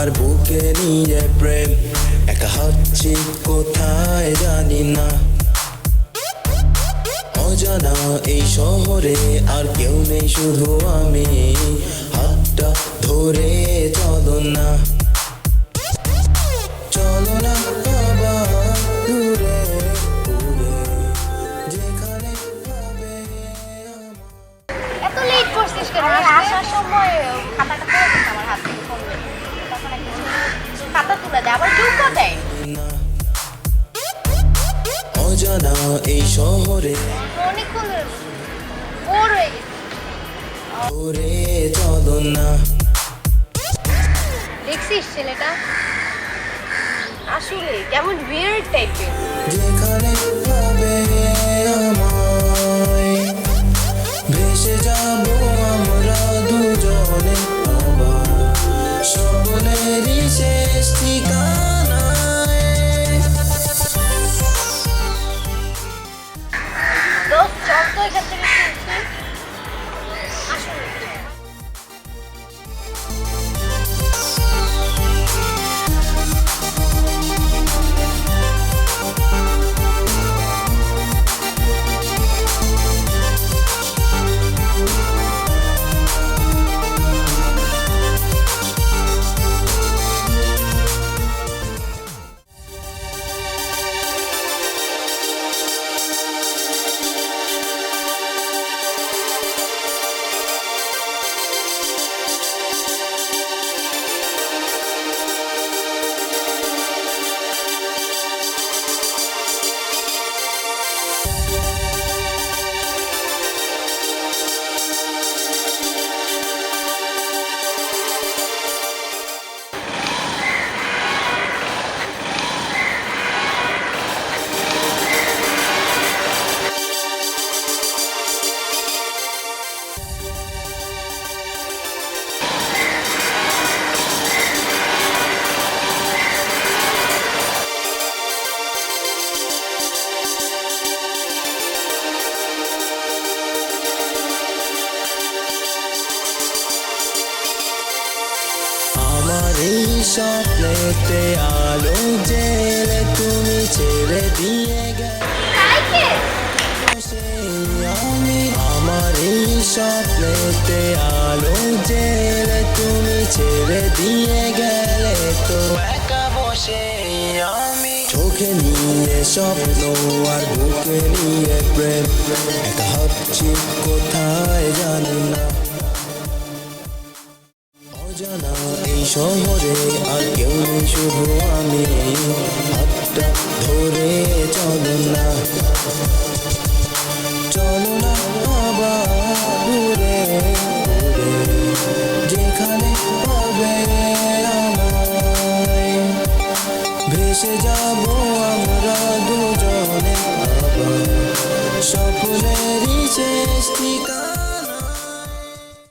আর বুকে নিয়ে প্রেম একা হাঁটছি কোথায় জানি না। অজানা এই শহরে আর কেউ নেই, শুধু আমি। হাতটা ধরে চলো না, চলো না আবার দূরে দূরে, যেখানে পাবে এত লেট করছিস কেন? আসার সময় খাতাটা পড়ে গেছে আমার হাত থেকে পড়লো, তখন একটা খাতা তুলে দেয়, আবার চুপ দেয়। অজানা এই শহরে অনেকক্ষণ বোর হয়ে গেছে। ধরে চলো না। দেখছিস ছেলেটা আসলে কেমন উইয়ার্ড টাইপের। যেখানে পাবে আমায় ভেসে যাব আমরা দুজনে আবার স্বপ্নেরই শেষ ঠিকানায়। দোস্ত চল তো এখান থেকে শুনছি আসলে। এই স্বপ্নেতে আলো জেলে তুমি ছেড়ে দিয়ে গেলে আমি। আমার এই স্বপ্নেতে আলো জেলে তুমি ছেড়ে দিয়ে গেলে তো একা বসে আমি। চোখে নিয়ে স্বপ্ন আর বুকে নিয়ে প্রেম একা হাঁটছি কোথায় জানি না। অজানা এই শহরে আর কেউ নেই, শুধু আমি। হাতটা ধরে চলো না, চলো না আবার দূরে দূরে, যেখানে পাবে আমায় ভেসে যাব আমরা দুজনে আবার স্বপ্নেরই শেষ ঠিকানা।